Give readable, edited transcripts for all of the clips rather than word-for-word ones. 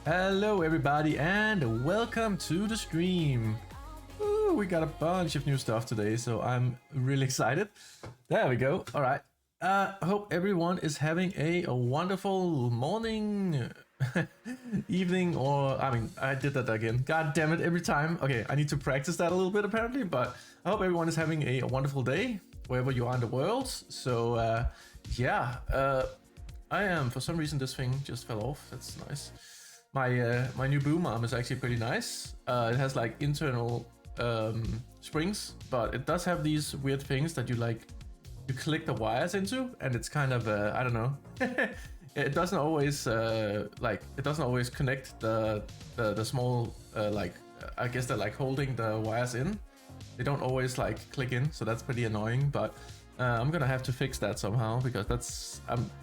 Hello everybody and welcome to the stream. Ooh, we got a bunch of new stuff today, so I'm really excited. There we go. All right. Hope everyone is having a wonderful morning, evening, or I did that again. God damn it, every time. Okay, I need to practice that a little bit apparently, but I hope everyone is having a wonderful day wherever you are in the world. So yeah, I am, for some reason this thing just fell off. That's nice. My new boom arm is actually pretty nice. It has like internal springs, but it does have these weird things that you click the wires into, and it's kind of I don't know. It doesn't always connect the small I guess they're like holding the wires in. They don't always like click in, so that's pretty annoying. But I'm gonna have to fix that somehow, because that's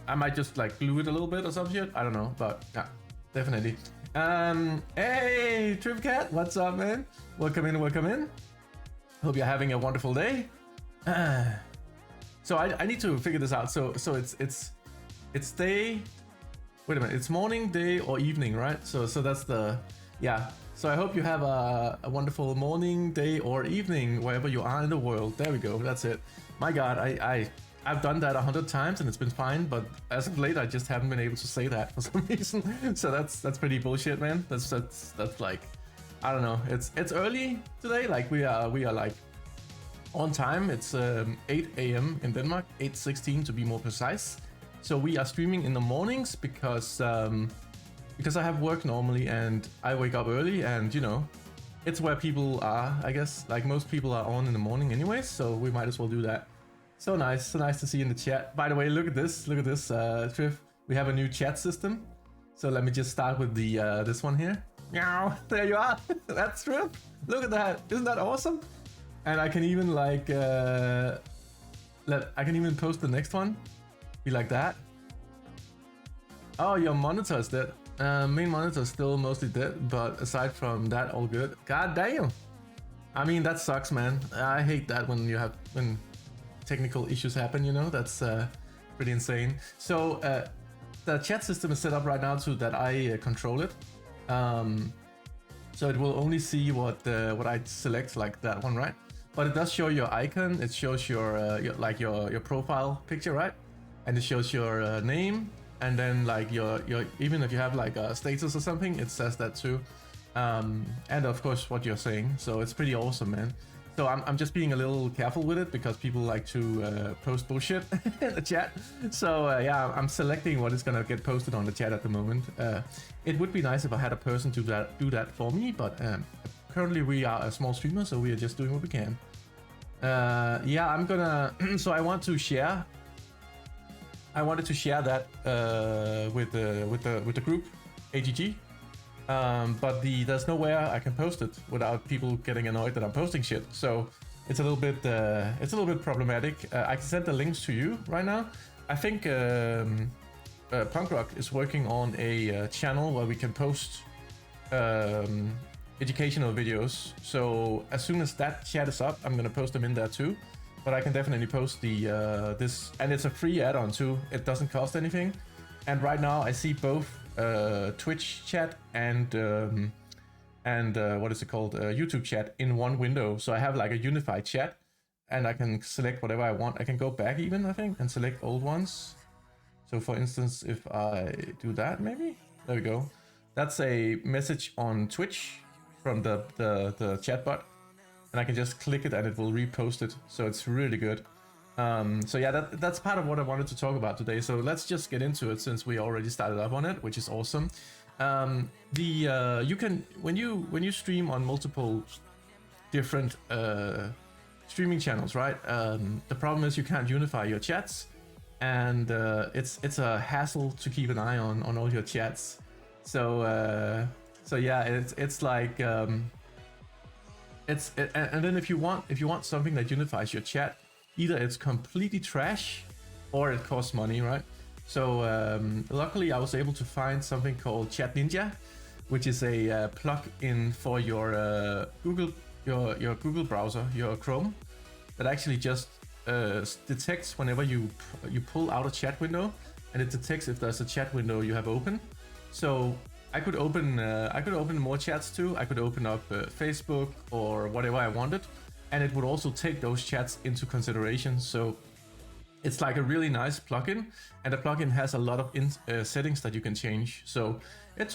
I might just like glue it a little bit or some shit. I don't know, but yeah. Definitely. Hey, Tripcat, what's up, man? Welcome in, welcome in. Hope you're having a wonderful day. So I need to figure this out. So it's day. Wait a minute. It's morning, day, or evening, right? So that's the yeah. So I hope you have a wonderful morning, day, or evening wherever you are in the world. There we go. That's it. My God, I've done that 100 times and it's been fine, but as of late I just haven't been able to say that for some reason. So that's pretty bullshit, man. That's like, I don't know. It's early today. Like we are like on time. It's 8 a.m. in Denmark, 8:16 to be more precise. So we are streaming in the mornings because I have work normally and I wake up early, and you know, it's where people are. I guess like most people are on in the morning anyways, so we might as well do that. So nice to see you in the chat. By the way, look at this, Triff. We have a new chat system. So let me just start with the this one here. Meow, there you are. That's Triff. Look at that. Isn't that awesome? And I can even like I can even post the next one. Be like that. Oh, your monitor is dead. Main monitor is still mostly dead, but aside from that, all good. God damn. I mean, that sucks, man. I hate that when technical issues happen, you know. That's pretty insane. So the chat system is set up right now so that I control it. So it will only see what I select, like that one, right? But it does show your icon. It shows your profile picture, right? And it shows your name, and then like your even if you have like a status or something, it says that too. And of course what you're saying. So it's pretty awesome, man. So I'm just being a little careful with it because people like to post bullshit in the chat. So yeah, I'm selecting what is gonna get posted on the chat at the moment. It would be nice if I had a person to do that for me, but currently we are a small streamer, so we are just doing what we can. Yeah, I'm gonna. So I wanted to share that with the group AGG. But there's nowhere I can post it without people getting annoyed that I'm posting shit. So it's a little bit problematic. I can send the links to you right now. I think Punk Rock is working on a channel where we can post educational videos. So as soon as that chat is up, I'm gonna post them in there too. But I can definitely post the this, and it's a free add-on too. It doesn't cost anything. And right now I see both Twitch chat and what is it called, YouTube chat in one window. So I have like a unified chat, and I can select whatever I want. I can go back even, I think, and select old ones. So for instance, if I do that, maybe there we go. That's a message on Twitch from the chat bot, and I can just click it and it will repost it. So it's really good. So yeah, that's part of what I wanted to talk about today. So let's just get into it since we already started up on it, which is awesome. You can when you stream on multiple different streaming channels, right? The problem is you can't unify your chats, and it's a hassle to keep an eye on all your chats. So yeah, it's like and then if you want something that unifies your chat, either it's completely trash or it costs money, right? So luckily I was able to find something called Chat Ninja, which is a plug-in for your Google browser, your Chrome, that actually just detects whenever you pull out a chat window, and it detects if there's a chat window you have open. So I could open more chats too. I could open up Facebook or whatever I wanted, and it would also take those chats into consideration. So it's like a really nice plugin, and the plugin has a lot of settings that you can change. So it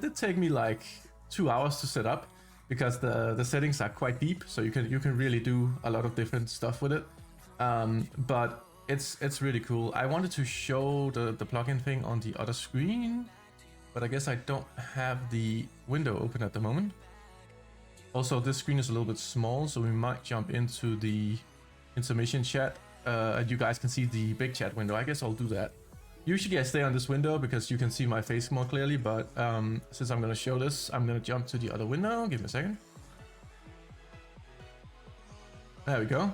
did take me like 2 hours to set up, because the settings are quite deep. So you can really do a lot of different stuff with it. But it's really cool. I wanted to show the plugin thing on the other screen, but I guess I don't have the window open at the moment. Also, this screen is a little bit small, so we might jump into the intermission chat, and you guys can see the big chat window. I guess I'll do that. Usually I stay on this window because you can see my face more clearly, but since I'm gonna show this, I'm gonna jump to the other window. Give me a second. There we go.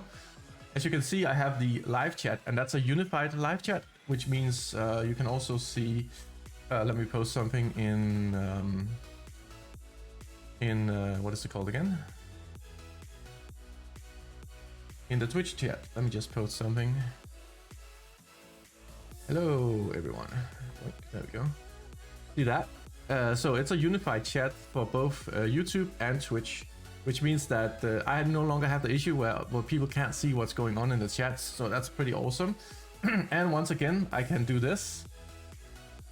As you can see, I have the live chat, and that's a unified live chat, which means you can also see. Let me post something in what is it called again? In the Twitch chat. Let me just post something. Hello, everyone. Oh, there we go. See that? So it's a unified chat for both YouTube and Twitch, which means that I no longer have the issue where people can't see what's going on in the chats. So that's pretty awesome. And once again, I can do this,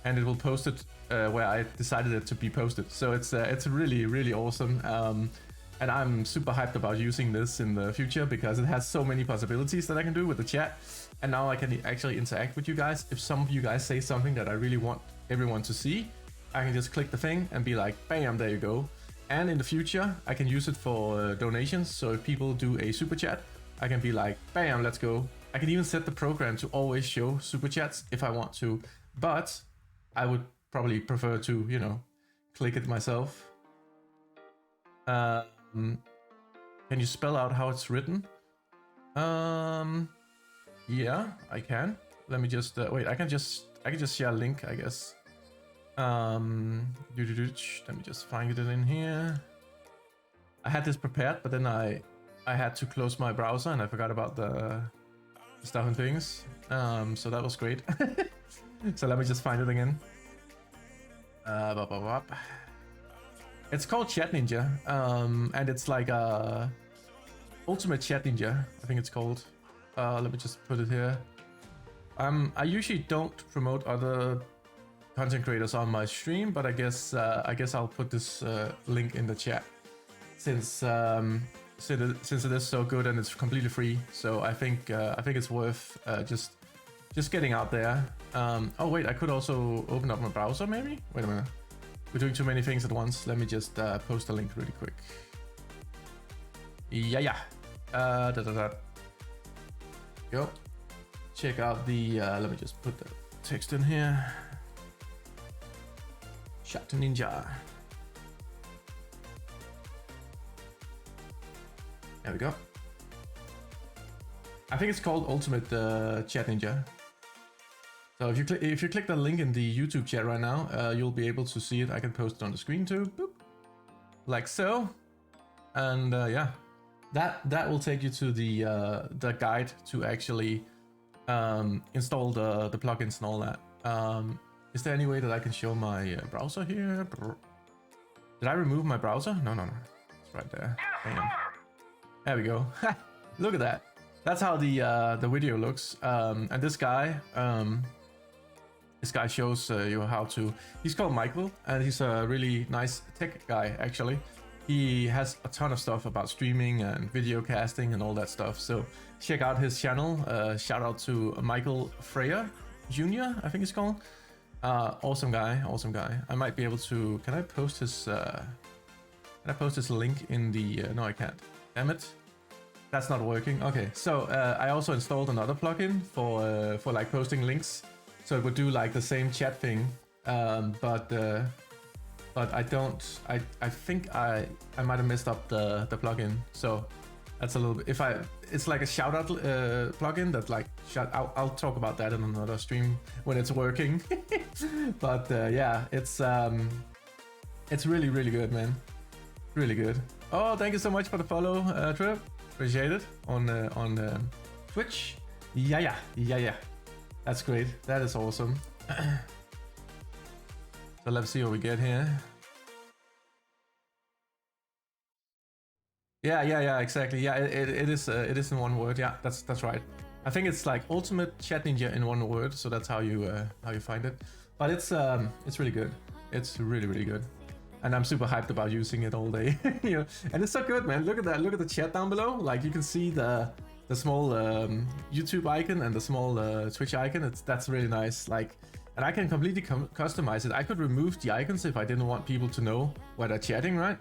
and it will post it where I decided it to be posted. So it's really, really awesome. And I'm super hyped about using this in the future, because it has so many possibilities that I can do with the chat. And now I can actually interact with you guys. If some of you guys say something that I really want everyone to see, I can just click the thing and be like, bam, there you go. And in the future, I can use it for donations. So if people do a super chat, I can be like, bam, let's go. I can even set the program to always show super chats if I want to, but I would probably prefer to, you know, click it myself. Can you spell out how it's written? Yeah, I can. Let me just wait. I can just share a link, I guess. Let me just find it in here. I had this prepared, but then I had to close my browser and I forgot about the stuff and things. So that was great. So let me just find it again. It's called Chat Ninja, and it's like a Ultimate Chat Ninja, I think it's called. Let me just put it here. I usually don't promote other content creators on my stream, but I guess I'll put this link in the chat, since it is so good and it's completely free. So I think it's worth just getting out there. Oh wait, I could also open up my browser maybe. Wait a minute, we're doing too many things at once. Let me just post a link really quick. Yeah. Go. Check out the. Let me just put the text in here. Chat Ninja. There we go. I think it's called Ultimate Chat Ninja. So if you click the link in the YouTube chat right now, you'll be able to see it. I can post it on the screen too. Boop. Like so. And yeah, that will take you to the guide to actually install the plugins and all that. Is there any way that I can show my browser here? Did I remove my browser? No. It's right there. Bam. There we go. Look at that. That's how the video looks. And this guy shows you how to. He's called Michael, and he's a really nice tech guy actually. He has a ton of stuff about streaming and video casting and all that stuff. So check out his channel. Shout out to Michael Freya Jr. I think it's called. Awesome guy. I might be able to. Can I post his? Can I post his link in the? No, I can't. Damn it. That's not working. Okay, so I also installed another plugin for like posting links, so it would do like the same chat thing, but I don't. I think I might have messed up the plugin. So that's a little bit. It's like a shout out plugin that like I'll talk about that in another stream when it's working. But yeah, it's really good, man. Really good. Oh, thank you so much for the follow, Trip. Appreciate it on Twitch. Yeah. That's great. That is awesome. So let's see what we get here. Yeah, exactly. Yeah, it is in one word. Yeah, that's right. I think it's like ultimate chat ninja in one word, so that's how you find it. But it's really good. It's really good, and I'm super hyped about using it all day. You know, and it's so good, man. Look at that. Look at the chat down below. Like you can see the small YouTube icon and the small Twitch icon. That's really nice. Like, and I can completely customize it. I could remove the icons if I didn't want people to know where they're chatting, right?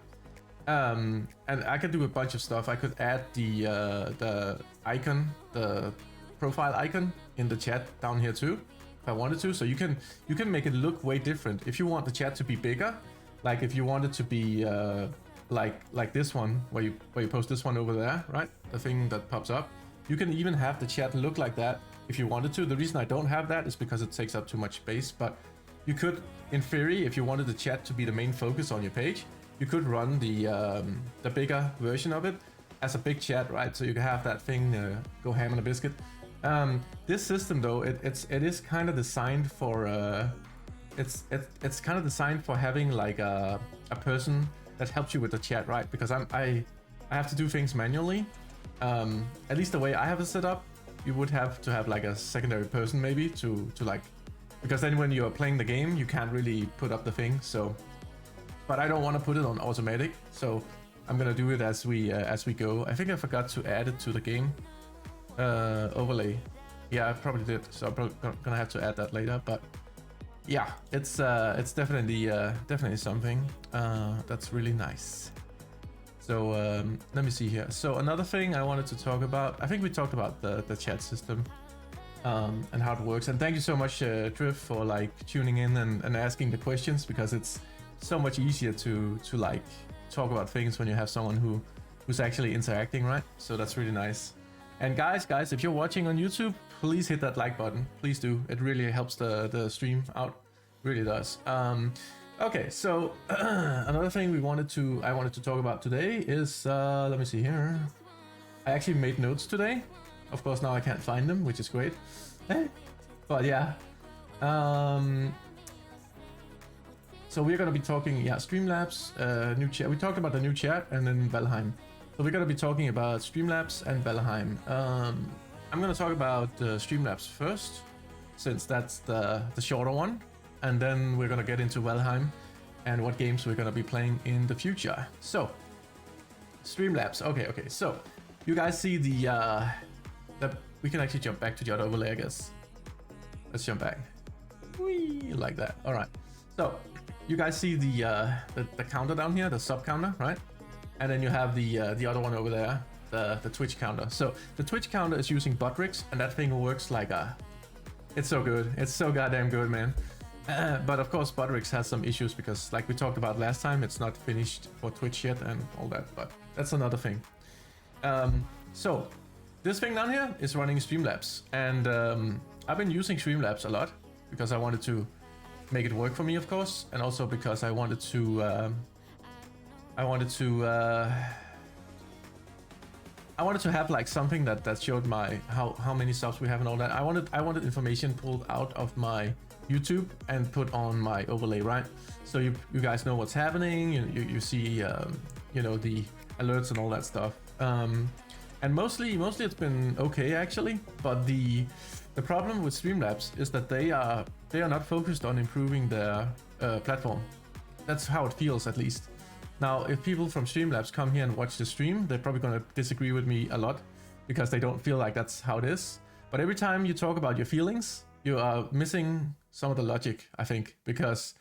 And I could do a bunch of stuff. I could add the icon, the profile icon in the chat down here too, if I wanted to. So you can make it look way different. If you want the chat to be bigger, like if you want it to be like this one, where you post this one over there, right? The thing that pops up. You can even have the chat look like that if you wanted to. The reason I don't have that is because it takes up too much space. But you could, in theory, if you wanted the chat to be the main focus on your page, you could run the bigger version of it as a big chat, right? So you can have that thing go ham on a biscuit. This system though, it is kind of designed for it's kind of designed for having like a person that helps you with the chat, right? Because I have to do things manually. At least the way I have it set up, you would have to have like a secondary person maybe to like, because then when you're playing the game, you can't really put up the thing. So. But I don't want to put it on automatic, so I'm gonna do it as we go. I think I forgot to add it to the game overlay. Yeah, I probably did, so I'm probably gonna have to add that later. But yeah, it's definitely something that's really nice. So let me see here. So another thing I wanted to talk about, I think we talked about the chat system and how it works. And thank you so much, Triff, for like tuning in and asking the questions, because it's so much easier to like talk about things when you have someone who's actually interacting, right? So that's really nice. And guys, if you're watching on YouTube, please hit that like button. Please do. It really helps the stream out. Really does. Okay, so another thing I wanted to talk about today is let me see here. I actually made notes today. Of course, now I can't find them, which is great. But yeah. So we're going to be talking, Streamlabs, new chat. We talked about the new chat and then Valheim. So we're going to be talking about Streamlabs and Valheim. I'm going to talk about Streamlabs first, since that's the shorter one. And then we're going to get into Valheim and what games we're going to be playing in the future. So, Streamlabs. Okay. So, you guys see the we can actually jump back to the other overlay, I guess. Let's jump back. Whee, like that. All right. So, you guys see the counter down here, the sub counter, right? And then you have the other one over there, the Twitch counter. So the Twitch counter is using Bottrix, and that thing works like it's so good. It's so goddamn good, man. But of course, Bottrix has some issues because, like we talked about last time, it's not finished for Twitch yet and all that. But that's another thing. So this thing down here is running Streamlabs, and I've been using Streamlabs a lot because I wanted to make it work for me, of course, and also because I wanted to have like something that showed my how many subs we have and all that. I wanted information pulled out of my YouTube and put on my overlay, right? So you guys know what's happening. You see you know, the alerts and all that stuff. And mostly it's been okay actually, but the problem with Streamlabs is that they are not focused on improving their platform. That's how it feels, at least. Now, if people from Streamlabs come here and watch the stream, they're probably going to disagree with me a lot because they don't feel like that's how it is. But every time you talk about your feelings, you are missing some of the logic, I think, because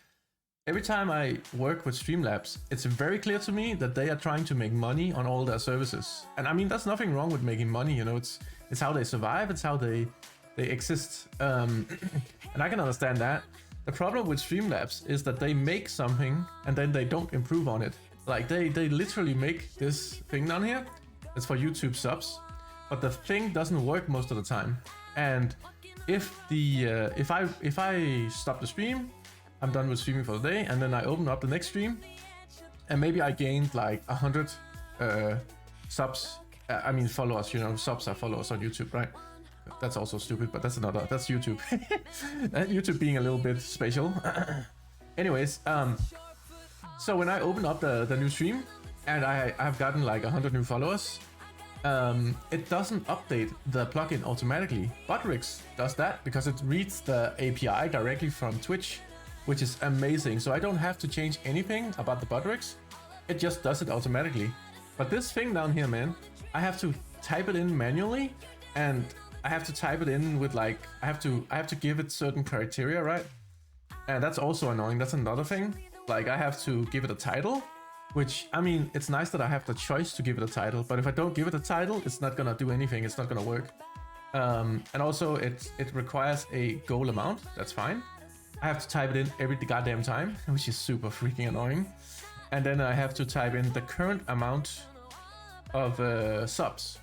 every time I work with Streamlabs, it's very clear to me that they are trying to make money on all their services. And I mean, there's nothing wrong with making money, you know, it's how they survive, it's how they exist. And I can understand that. The problem with Streamlabs is that they make something and then they don't improve on it. Like they literally make this thing down here. It's for YouTube subs, but the thing doesn't work most of the time. And if I stop the stream, I'm done with streaming for the day, and then I open up the next stream, and maybe I gained like 100 subs. I mean followers. You know, subs are followers on YouTube, right? That's also stupid, but that's YouTube. YouTube being a little bit special. Anyways, so when I open up the new stream and I've gotten like 100 new followers, it doesn't update the plugin automatically. Buttricks does that because it reads the API directly from Twitch, which is amazing. So I don't have to change anything about the Buttricks. It just does it automatically. But this thing down here, man, I have to type it in manually, and I have to type it in with like I have to give it certain criteria, right? And that's also annoying. That's another thing. Like I have to give it a title, which I mean, it's nice that I have the choice to give it a title, but if I don't give it a title, it's not gonna do anything. It's not gonna work. And also it requires a goal amount. That's fine. I have to type it in every goddamn time, which is super freaking annoying. And then I have to type in the current amount of subs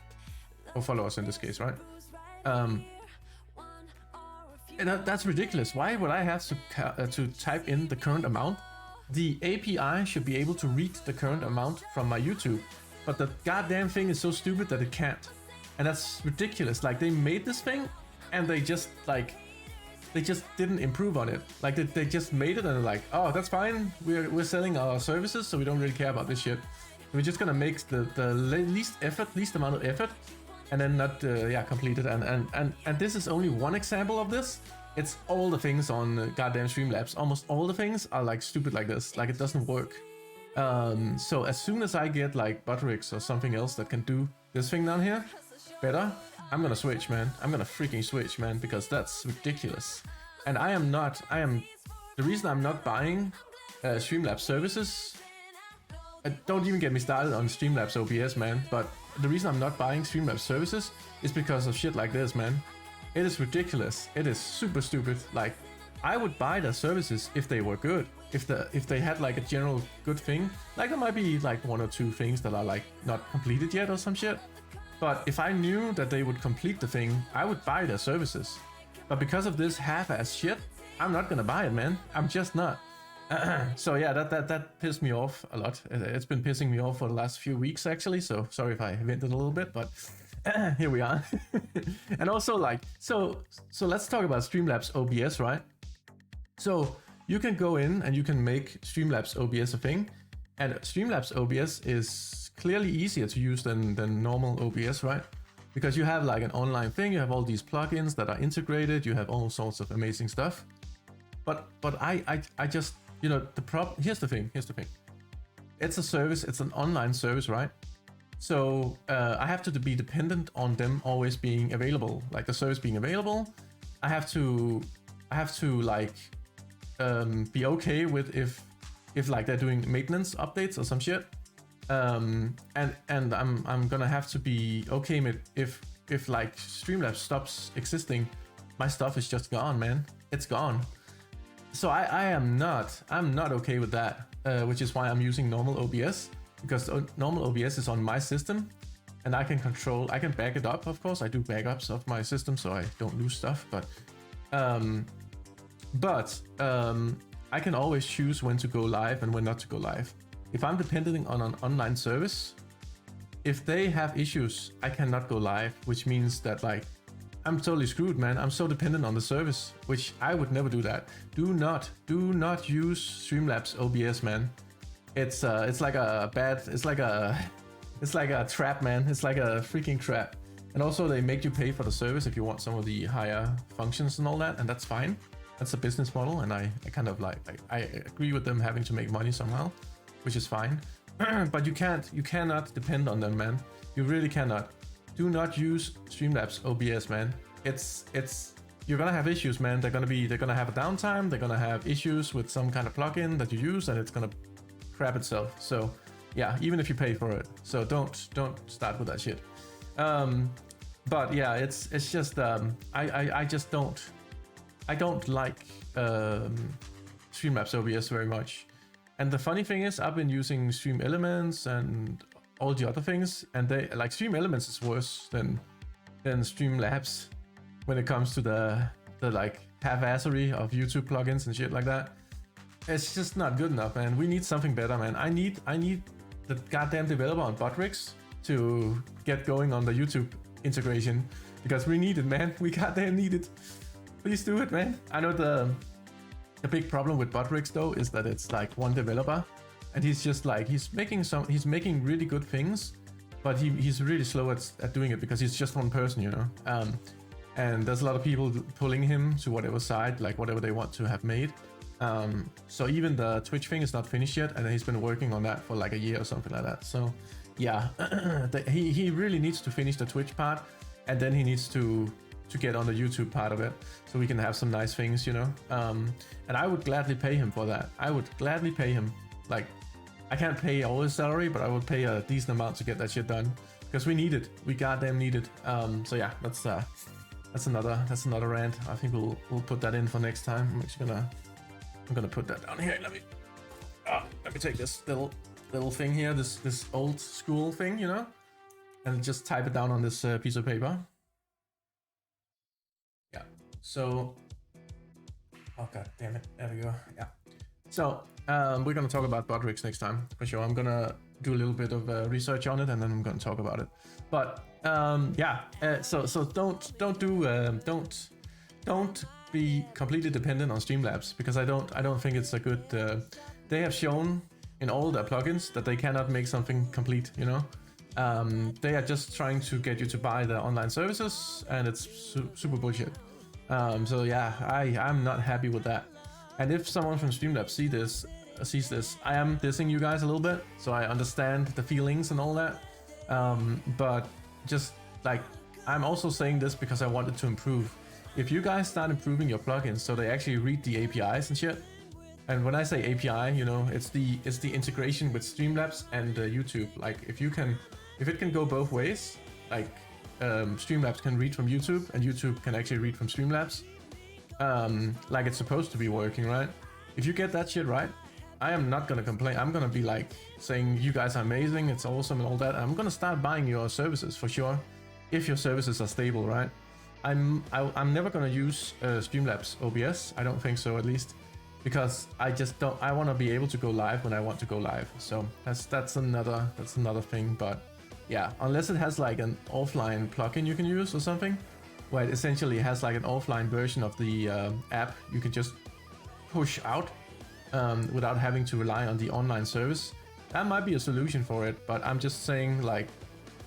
or followers in this case, right? And that's ridiculous. Why would I have to type in the current amount? The API should be able to read the current amount from my YouTube, but the goddamn thing is so stupid that it can't. And that's ridiculous. Like they made this thing and they just didn't improve on it. Like they just made it and they're like, oh, that's fine. We're selling our services, so we don't really care about this shit. We're just gonna make the least amount of effort, and then not complete it. And this is only one example of this. It's all the things on goddamn Streamlabs. Almost all the things are like stupid like this. Like it doesn't work. So as soon as I get like Buttricks or something else that can do this thing down here better, I'm gonna switch, man. I'm gonna freaking switch, man, because that's ridiculous. And the reason I'm not buying Streamlabs services, don't even get me started on Streamlabs OBS, man, but the reason I'm not buying Streamlabs services is because of shit like this, man. It is ridiculous. It is super stupid. Like, I would buy their services if they were good. If they had like a general good thing. Like there might be like one or two things that are like not completed yet or some shit. But if I knew that they would complete the thing, I would buy their services. But because of this half-ass shit, I'm not gonna buy it, man. I'm just not. So yeah, that pissed me off a lot. It's been pissing me off for the last few weeks actually. So sorry if I vented a little bit, but here we are. And also like, so let's talk about Streamlabs OBS, right? So you can go in and you can make Streamlabs OBS a thing, and Streamlabs OBS is clearly easier to use than normal OBS, right? Because you have like an online thing, you have all these plugins that are integrated, you have all sorts of amazing stuff. But I just, you know, here's the thing. It's a service, it's an online service, right? So I have to be dependent on them always being available, like the service being available. I have to like be okay with if like they're doing maintenance updates or some shit. And I'm gonna have to be okay with if like Streamlabs stops existing, my stuff is just gone, man. It's gone. So I'm not okay with that, which is why I'm using normal OBS, because normal OBS is on my system and I can back it up. Of course, I do backups of my system so I don't lose stuff, but I can always choose when to go live and when not to go live. If I'm depending on an online service, if they have issues, I cannot go live, which means that like I'm totally screwed, man. I'm so dependent on the service, which I would never do that. Do not use Streamlabs OBS, man. It's like a trap, man. It's like a freaking trap. And also they make you pay for the service if you want some of the higher functions and all that, and that's fine. That's a business model, and I kind of like I agree with them having to make money somehow, which is fine. But you cannot depend on them, man. You really cannot. Do not use Streamlabs OBS, man. You're gonna have issues, man. They're gonna have a downtime. They're gonna have issues with some kind of plugin that you use, and it's gonna crap itself. So yeah, even if you pay for it. So don't start with that shit. But yeah, it's just I don't like Streamlabs OBS very much. And the funny thing is, I've been using Stream Elements and all the other things, and they like Stream Elements is worse than Streamlabs when it comes to the like half-assery of YouTube plugins and shit like that. It's just not good enough, man. We need something better, man. I need the goddamn developer on Buttricks to get going on the YouTube integration, because we need it, man. We goddamn need it. Please do it, man. I know The big problem with Botryx though is that it's like one developer, and he's just like he's making really good things, but he's really slow at doing it because he's just one person, you know. And there's a lot of people pulling him to whatever side, like whatever they want to have made. So even the Twitch thing is not finished yet, and he's been working on that for like a year or something like that. So yeah, he really needs to finish the Twitch part, and then he needs to get on the YouTube part of it, so we can have some nice things, you know. And I would gladly pay him for that. I would gladly pay him. Like, I can't pay all his salary, but I would pay a decent amount to get that shit done, because we need it. We goddamn need it. So yeah, that's another rant. I think we'll put that in for next time. I'm gonna put that down here. Let me take this little thing here, this old school thing, you know, and just type it down on this piece of paper. Yeah. So, oh god damn it, there we go. Yeah. So we're gonna talk about Botryx next time for sure. I'm gonna do a little bit of research on it, and then I'm gonna talk about it. But yeah. So don't be completely dependent on Streamlabs, because I don't think it's a good. They have shown in all their plugins that they cannot make something complete, you know. They are just trying to get you to buy the online services, and it's super bullshit. So yeah, I'm not happy with that. And if someone from Streamlabs sees this, I am dissing you guys a little bit, so I understand the feelings and all that. But just like, I'm also saying this because I wanted to improve. If you guys start improving your plugins so they actually read the APIs and shit, and when I say API, you know, it's the integration with Streamlabs and YouTube. Like, if it can go both ways, like Streamlabs can read from YouTube and YouTube can actually read from Streamlabs, like it's supposed to be working, right? If you get that shit right, I am not gonna complain. I'm gonna be like saying you guys are amazing, it's awesome and all that. I'm gonna start buying your services for sure, if your services are stable, right? I'm never gonna use Streamlabs OBS. I don't think so, at least, because I just don't. I want to be able to go live when I want to go live. So that's another thing. But yeah, unless it has like an offline plugin you can use or something, where it essentially has like an offline version of the app you can just push out without having to rely on the online service. That might be a solution for it. But I'm just saying, like,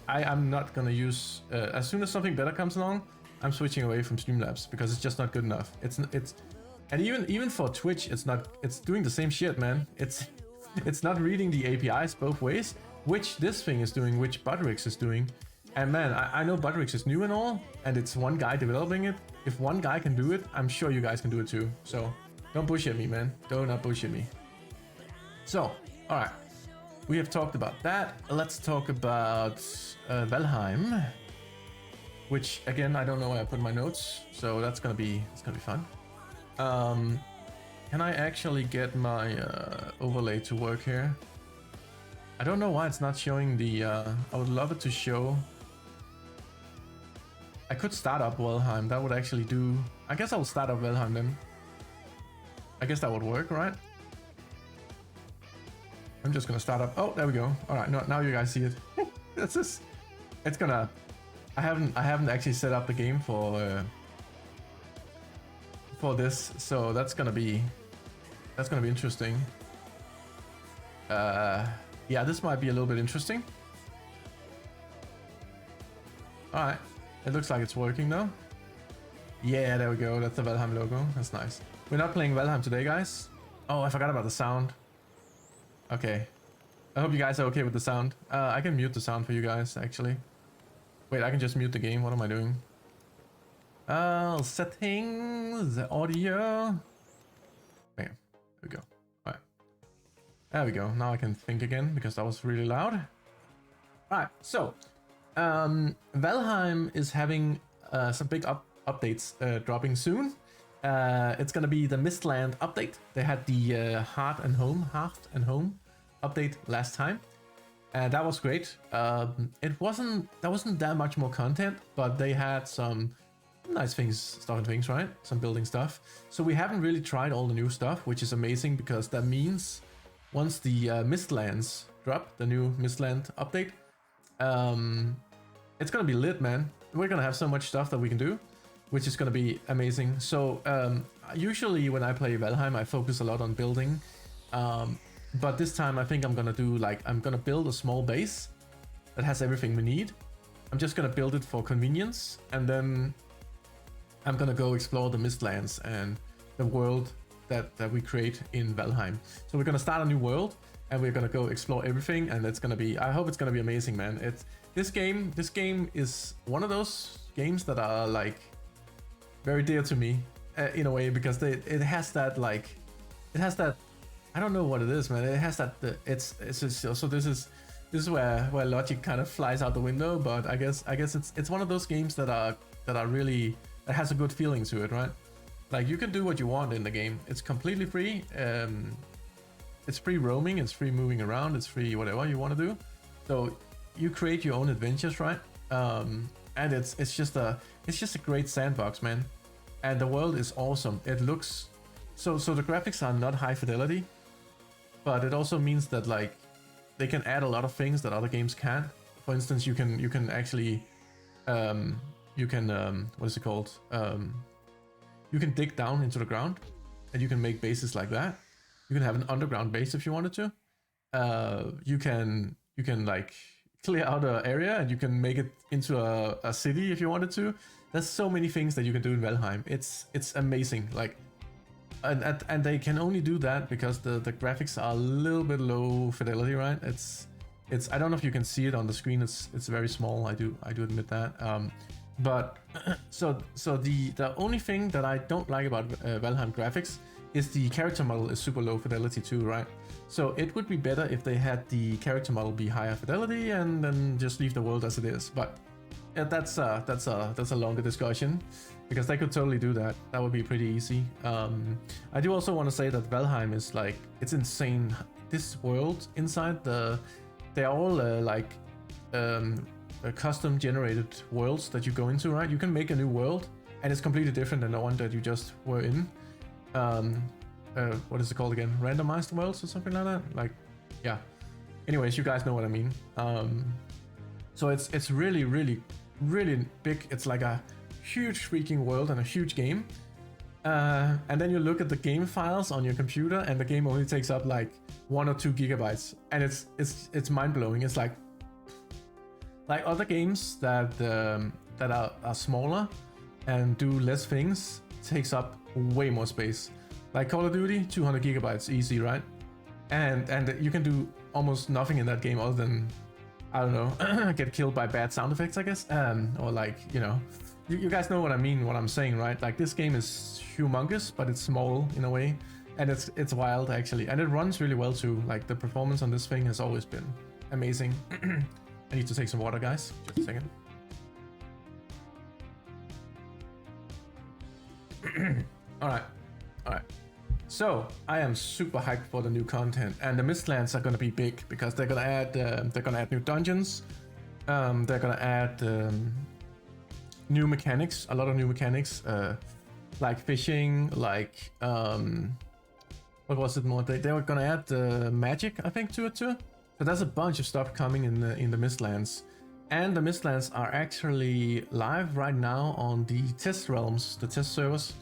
I'm not gonna use. As soon as something better comes along, I'm switching away from Streamlabs, because it's just not good enough. And even for Twitch, it's doing the same shit, man. It's not reading the APIs both ways, which this thing is doing, which Botryx is doing. And man, I know Botryx is new and all, and it's one guy developing it. If one guy can do it, I'm sure you guys can do it too. So don't bullshit me, man. Do not bullshit me. So, all right, we have talked about that. Let's talk about Valheim. Which, again, I don't know where I put my notes, so it's gonna be fun. Can I actually get my overlay to work here? I don't know why it's not showing the. I would love it to show. I could start up Valheim. That would actually do. I guess I will start up Valheim then. I guess that would work, right? I'm just gonna start up. Oh, there we go. All right, now you guys see it. It's gonna. I haven't actually set up the game for this, so that's gonna be interesting. Yeah, this might be a little bit interesting. All right, it looks like it's working now. Yeah, there we go. That's the Valheim logo. That's nice. We're not playing Valheim today, guys. Oh, I forgot about the sound. Okay, I hope you guys are okay with the sound. I can mute the sound for you guys, actually. Wait, I can just mute the game. What am I doing? Settings, audio. Bam. There we go. All right. There we go. Now I can think again, because that was really loud. All right. So, Valheim is having some big updates dropping soon. It's gonna be the Mistland update. They had the Hearth and Home update last time. And that was great. There wasn't that much more content, but they had some nice things, right? Some building stuff. So we haven't really tried all the new stuff, which is amazing, because that means once the Mistlands drop, the new Mistland update, it's gonna be lit, man. We're gonna have so much stuff that we can do. which is going to be amazing. So usually when I play Valheim, I focus a lot on building, but this time I think I'm gonna do like, I'm gonna build a small base that has everything we need. I'm just gonna build it for convenience, and then I'm gonna go explore the Mistlands and the world that we create in Valheim. So we're gonna start a new world, and we're gonna go explore everything, and it's gonna be, I hope it's gonna be amazing, man. This game is one of those games that are like very dear to me in a way, because it has that like, it has that, I don't know what it is, man. It has that it's just, so this is where logic kind of flies out the window, but I guess it's one of those games that are really, that has a good feeling to it, right? Like, you can do what you want in the game. It's completely free. It's free roaming, it's free moving around, it's free whatever you want to do. So you create your own adventures, right? And it's just a great sandbox, man. And the world is awesome. It looks so the graphics are not high fidelity, but it also means that like they can add a lot of things that other games can't. For instance, you can actually what is it called? You can dig down into the ground, and you can make bases like that. You can have an underground base if you wanted to. You can like clear out an area, and you can make it into a city if you wanted to. There's so many things that you can do in Valheim. It's amazing. Like, and they can only do that because the graphics are a little bit low fidelity, right? It's I don't know if you can see it on the screen. It's very small. I do admit that. But so the only thing that I don't like about Valheim graphics is the character model is super low fidelity too, right? So it would be better if they had the character model be higher fidelity and then just leave the world as it is. But yeah, that's a longer discussion, because they could totally do that. That would be pretty easy. I do also want to say that Valheim is like, it's insane. This world inside they're all custom generated worlds that you go into, right? You can make a new world, and it's completely different than the one that you just were in. What is it called again? Randomized worlds or something like that? Like, yeah. Anyways, you guys know what I mean. So it's really, really, really big. It's like a huge freaking world and a huge game. And then you look at the game files on your computer, and the game only takes up like 1 or 2 gigabytes, and it's mind blowing. It's like other games that are smaller and do less things takes up way more space. Like Call of Duty, 200 gigabytes easy, right? And you can do almost nothing in that game other than, I don't know, get killed by bad sound effects, I guess. Or like, you know, you guys know what I mean, what I'm saying, right? Like, this game is humongous, but it's small in a way, and it's wild actually, and it runs really well too. Like, the performance on this thing has always been amazing. I need to take some water, guys. Just a second. All right. So I am super hyped for the new content, and the Mistlands are gonna be big because they're gonna add new dungeons. They're gonna add new mechanics, a lot of new mechanics, like fishing, like what was it more? They were gonna add magic, I think, to it too. So there's a bunch of stuff coming in the Mistlands, and the Mistlands are actually live right now on the test realms, the test servers.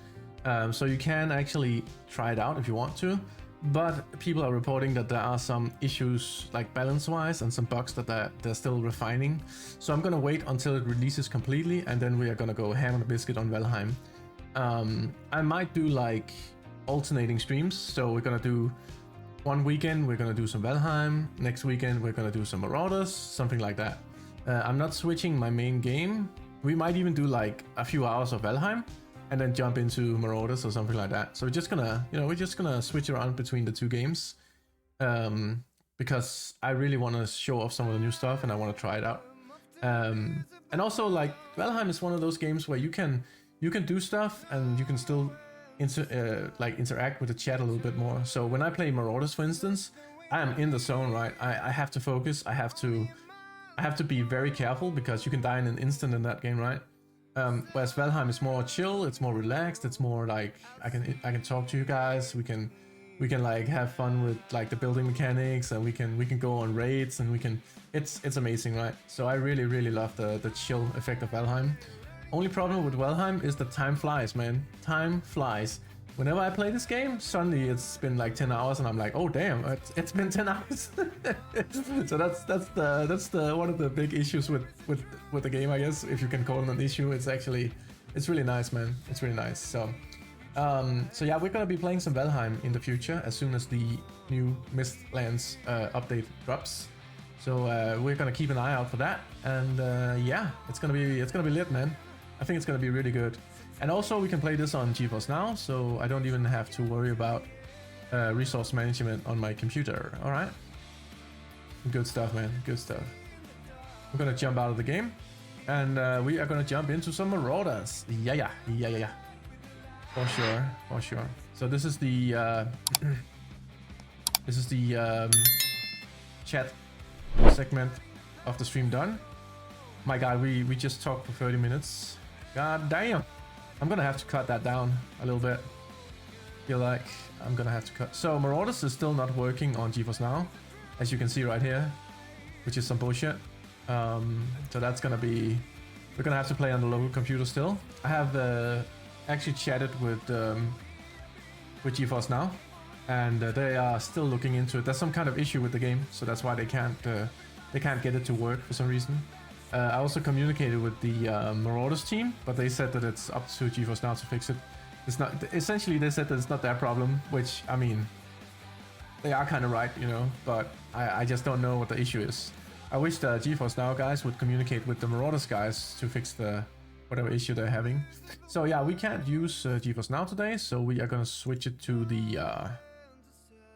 So you can actually try it out if you want to, but people are reporting that there are some issues, like balance-wise, and some bugs that they're still refining. So I'm gonna wait until it releases completely, and then we are gonna go ham on the biscuit on Valheim. I might do like alternating streams, so we're gonna do one weekend we're gonna do some Valheim, next weekend we're gonna do some Marauders, something like that. I'm not switching my main game. We might even do like a few hours of Valheim and then jump into Marauders or something like that. So we're just gonna switch around between the two games, because I really want to show off some of the new stuff and I want to try it out. And also, like, Valheim is one of those games where you can do stuff and you can still interact with the chat a little bit more. So when I play Marauders, for instance, I am in the zone, right? I have to focus. I have to be very careful because you can die in an instant in that game, right? Whereas Valheim is more chill, it's more relaxed, it's more like I can talk to you guys, we can like have fun with like the building mechanics, and we can go on raids, and it's amazing, right? So I really love the chill effect of Valheim. Only problem with Valheim is that time flies, man. Time flies. Whenever I play this game, suddenly it's been like 10 hours, and I'm like, oh damn, it's been 10 hours. So that's the one of the big issues with the game, I guess, if you can call it an issue. It's really nice, man. It's really nice. So yeah, we're gonna be playing some Valheim in the future as soon as the new Mistlands update drops. So we're gonna keep an eye out for that, and yeah, it's gonna be lit, man. I think it's gonna be really good. And also we can play this on GeForce Now, so I don't even have to worry about resource management on my computer. All right, good stuff, man. Good stuff. We're gonna jump out of the game, and we are gonna jump into some Marauders. Yeah. For sure. So this is the chat segment of the stream done. My God, we just talked for 30 minutes. God damn. I'm gonna have to cut that down a little bit. Feel like I'm gonna have to cut. So Marauders is still not working on GeForce Now, as you can see right here, which is some bullshit. So that's gonna be, we're gonna have to play on the local computer still. I have actually chatted with GeForce Now, and they are still looking into it. There's some kind of issue with the game, so that's why they can't get it to work for some reason. I also communicated with the Marauders team, but they said that it's up to GeForce Now to fix it. It's not, essentially they said that it's not their problem, which, I mean, they are kind of right, you know, but I just don't know what the issue is. I wish the GeForce Now guys would communicate with the Marauders guys to fix the whatever issue they're having. So yeah, we can't use GeForce Now today, so we are gonna switch it to the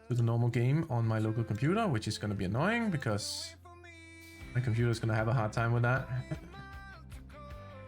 normal game on my local computer, which is gonna be annoying because my computer is gonna have a hard time with that.